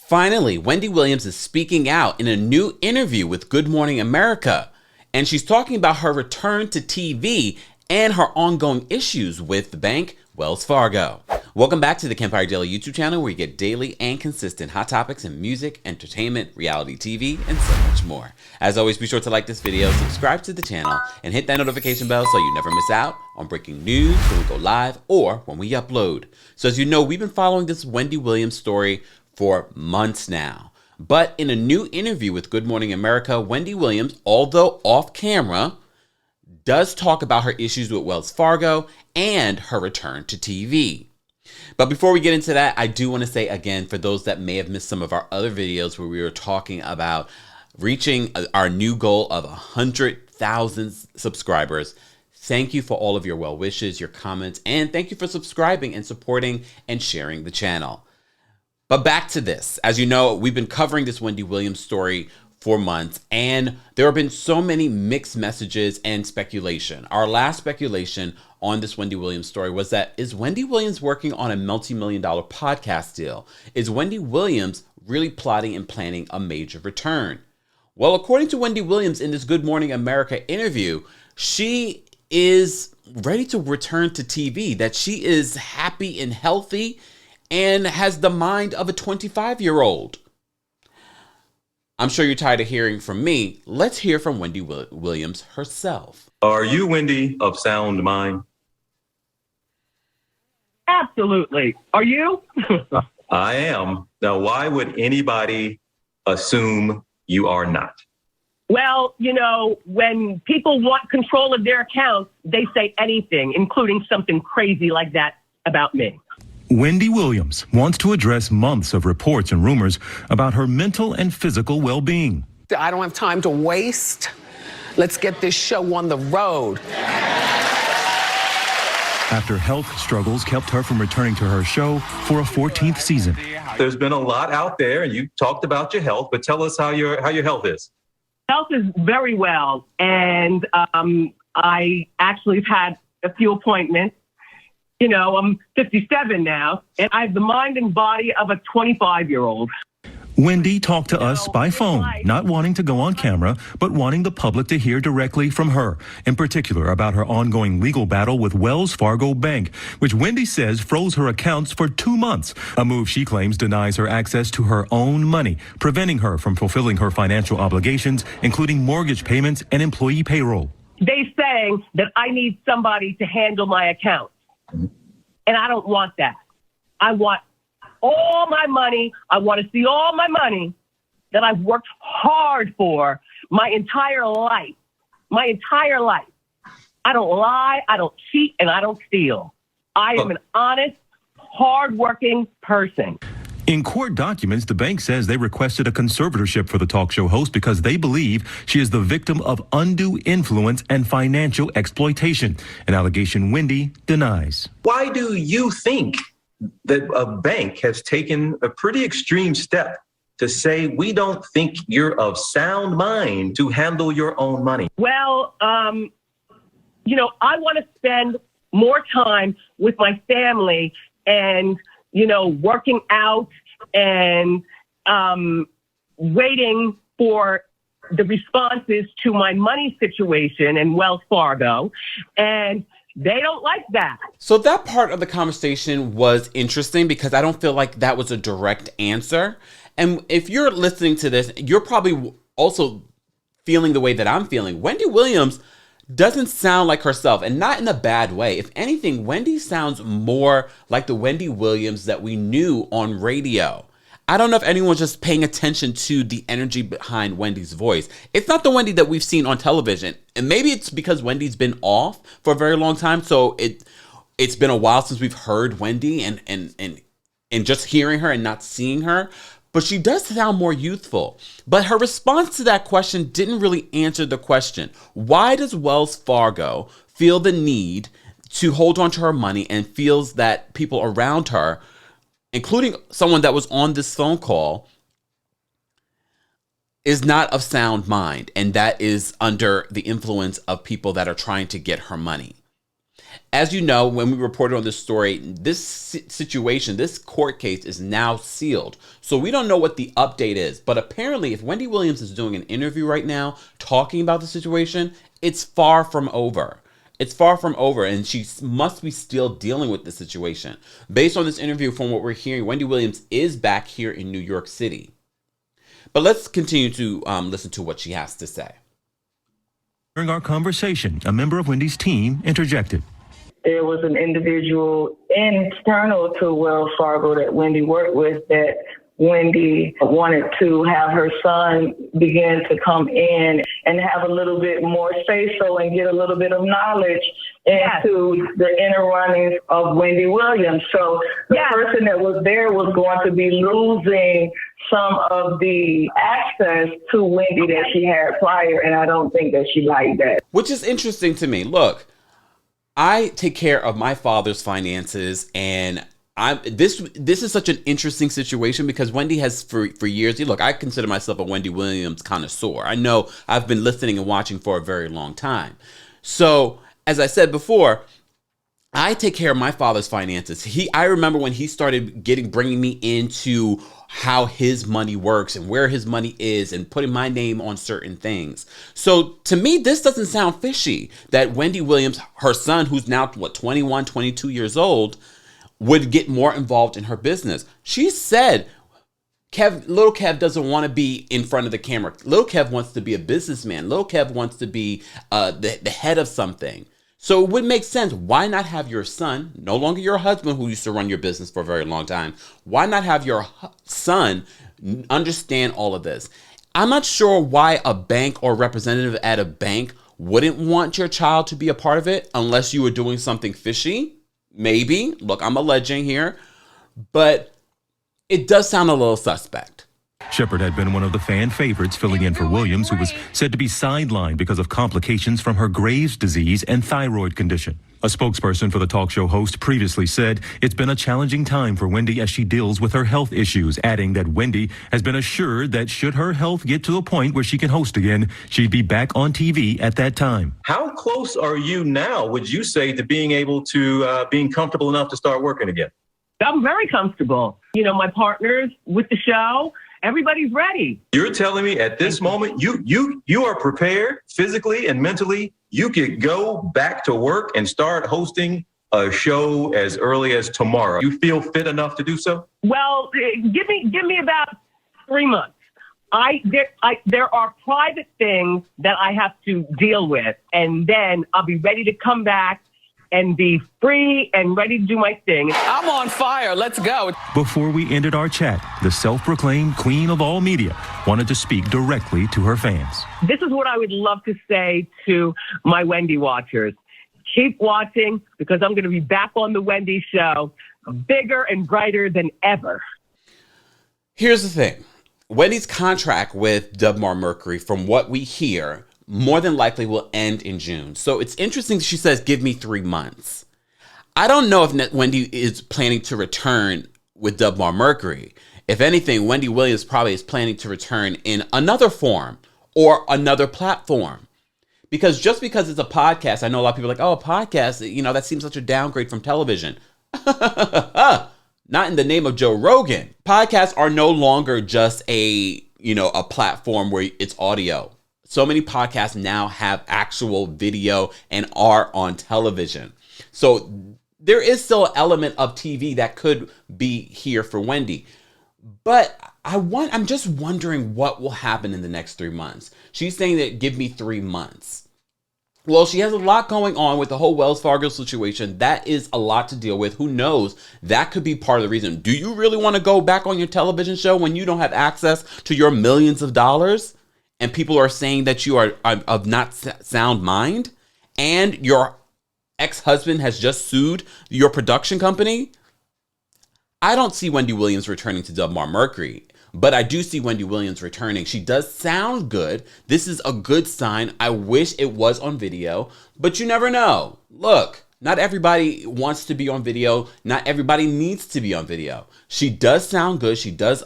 Finally, Wendy Williams is speaking out in a new interview with Good Morning America, and she's talking about her return to TV and her ongoing issues with the bank, Wells Fargo. Welcome back to the Kempire Daily YouTube channel, where you get daily and consistent hot topics in music, entertainment, reality TV, and so much more. As always, be sure to like this video, subscribe to the channel, and hit that notification bell so you never miss out on breaking news when we go live or when we upload. So as you know, we've been following this Wendy Williams story for months now. But in a new interview with Good Morning America, Wendy Williams, although off camera, does talk about her issues with Wells Fargo and her return to TV. But before we get into that, I do want to say again, for those that may have missed some of our other videos where we were talking about reaching our new goal of 100,000 subscribers, thank you for all of your well wishes, your comments, and thank you for subscribing and supporting and sharing the channel. But back to this. As you know, we've been covering this Wendy Williams story for months, and there have been so many mixed messages and speculation. Our last speculation on this Wendy Williams story was that, is Wendy Williams working on a multi-million-dollar podcast deal? Is Wendy Williams really plotting and planning a major return? Well, according to Wendy Williams in this Good Morning America interview, she is ready to return to TV, that she is happy and healthy and has the mind of a 25-year-old. I'm sure you're tired of hearing from me. Let's hear from Wendy Williams herself. Are you, Wendy, of sound mind? Absolutely. Are you? I am. Now, why would anybody assume you are not? Well, you know, when people want control of their accounts, they say anything, including something crazy like that about me. Wendy Williams wants to address months of reports and rumors about her mental and physical well-being. I don't have time to waste. Let's get this show on the road. After health struggles kept her from returning to her show for a 14th season. There's been a lot out there, and you talked about your health, but tell us how your health is. Health is very well, and I actually have had a few appointments. You know, I'm 57 now, and I have the mind and body of a 25-year-old. Wendy talked to us by phone, not wanting to go on camera, but wanting the public to hear directly from her, in particular about her ongoing legal battle with Wells Fargo Bank, which Wendy says froze her accounts for 2 months, a move she claims denies her access to her own money, preventing her from fulfilling her financial obligations, including mortgage payments and employee payroll. They saying that I need somebody to handle my accounts. And I don't want that. I want all my money. I want to see all my money that I've worked hard for my entire life. My entire life. I don't lie, I don't cheat, and I don't steal. I am an honest, hardworking person. In court documents, the bank says they requested a conservatorship for the talk show host because they believe she is the victim of undue influence and financial exploitation, an allegation Wendy denies. Why do you think that a bank has taken a pretty extreme step to say, we don't think you're of sound mind to handle your own money? Well, you know, I want to spend more time with my family and, you know, working out and waiting for the responses to my money situation in Wells Fargo. And they don't like that. So that part of the conversation was interesting because I don't feel like that was a direct answer. And if you're listening to this, you're probably also feeling the way that I'm feeling. Wendy Williams doesn't sound like herself, and not in a bad way. If anything, Wendy sounds more like the Wendy Williams that we knew on radio. I don't know if anyone's just paying attention to the energy behind Wendy's voice. It's not the Wendy that we've seen on television. And maybe it's because Wendy's been off for a very long time. So it's been a while since we've heard Wendy and just hearing her and not seeing her. But she does sound more youthful. But her response to that question didn't really answer the question. Why does Wells Fargo feel the need to hold on to her money and feels that people around her, including someone that was on this phone call, is not of sound mind, and that is under the influence of people that are trying to get her money? As you know, when we reported on this story, this situation, this court case is now sealed. So we don't know what the update is. But apparently, if Wendy Williams is doing an interview right now talking about the situation, it's far from over. It's far from over, and she must be still dealing with the situation. Based on this interview, from what we're hearing, Wendy Williams is back here in New York City. But let's continue to listen to what she has to say. During our conversation, a member of Wendy's team interjected. There was an individual internal to Wells Fargo that Wendy worked with that Wendy wanted to have her son begin to come in and have a little bit more say-so and get a little bit of knowledge into the inner runnings of Wendy Williams. So the person that was there was going to be losing some of the access to Wendy that she had prior, and I don't think that she liked that. Which is interesting to me. Look, I take care of my father's finances, and this is such an interesting situation because Wendy has for years. Look, I consider myself a Wendy Williams connoisseur. I know I've been listening and watching for a very long time. So, as I said before, I take care of my father's finances. I remember when he started bringing me into how his money works and where his money is and putting my name on certain things. So to me, this doesn't sound fishy that Wendy Williams, her son, who's now 21, 22 years old, would get more involved in her business. She said, little Kev doesn't want to be in front of the camera. Little Kev wants to be a businessman. Little Kev wants to be the head of something. So it would make sense. Why not have your son, no longer your husband who used to run your business for a very long time, why not have your son understand all of this? I'm not sure why a bank or representative at a bank wouldn't want your child to be a part of it unless you were doing something fishy. Maybe. Look, I'm alleging here, but it does sound a little suspect. Shepard had been one of the fan favorites filling in for Williams, who was said to be sidelined because of complications from her Graves' disease and thyroid condition. A spokesperson for the talk show host previously said it's been a challenging time for Wendy as she deals with her health issues, adding that Wendy has been assured that should her health get to a point where she can host again, she'd be back on TV at that time. How close are you now, would you say, to being able to being comfortable enough to start working again? I'm very comfortable. You know, my partners with the show, everybody's ready. You're telling me at this moment, you are prepared physically and mentally. You could go back to work and start hosting a show as early as tomorrow. You feel fit enough to do so? Well, give me about 3 months. There are private things that I have to deal with, and then I'll be ready to come back and be free and ready to do my thing. I'm on fire. Let's go. Before we ended our chat, the self-proclaimed queen of all media wanted to speak directly to her fans. This is what I would love to say to my Wendy watchers. Keep watching, because I'm going to be back on the Wendy Show, bigger and brighter than ever. Here's the thing. Wendy's contract with Dubmar Mercury, from what we hear, more than likely will end in June. So it's interesting. She says, give me 3 months. I don't know if Wendy is planning to return with Dubmar Mercury. If anything, Wendy Williams probably is planning to return in another form or another platform. Because just because it's a podcast, I know a lot of people are like, oh, a podcast, you know, that seems such a downgrade from television. Not in the name of Joe Rogan. Podcasts are no longer just a platform where it's audio. So many podcasts now have actual video and are on television. So there is still an element of TV that could be here for Wendy. But I'm just wondering what will happen in the next 3 months. She's saying that give me 3 months. Well, she has a lot going on with the whole Wells Fargo situation. That is a lot to deal with. Who knows? That could be part of the reason. Do you really want to go back on your television show when you don't have access to your millions of dollars? And people are saying that you are of not sound mind, and your ex-husband has just sued your production company? I don't see Wendy Williams returning to Dubmar Mercury, but I do see Wendy Williams returning. She does sound good. This is a good sign. I wish it was on video, but you never know. Look, Not everybody wants to be on video. Not everybody needs to be on video. She does sound good. She does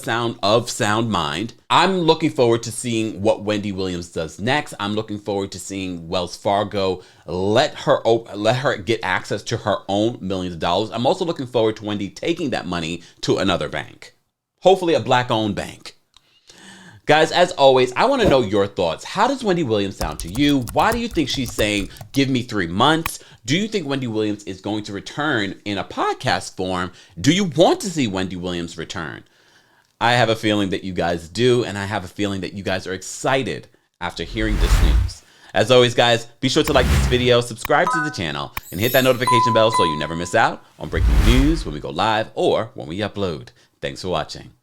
sound of sound mind. I'm looking forward to seeing what Wendy Williams does next. I'm looking forward to seeing Wells Fargo let her get access to her own millions of dollars. I'm also looking forward to Wendy taking that money to another bank, hopefully a Black-owned bank. Guys, as always, I want to know your thoughts. How does Wendy Williams sound to you? Why do you think she's saying, give me 3 months? Do you think Wendy Williams is going to return in a podcast form? Do you want to see Wendy Williams return? I have a feeling that you guys do, and I have a feeling that you guys are excited after hearing this news. As always, guys, be sure to like this video, subscribe to the channel, and hit that notification bell so you never miss out on breaking news when we go live or when we upload. Thanks for watching.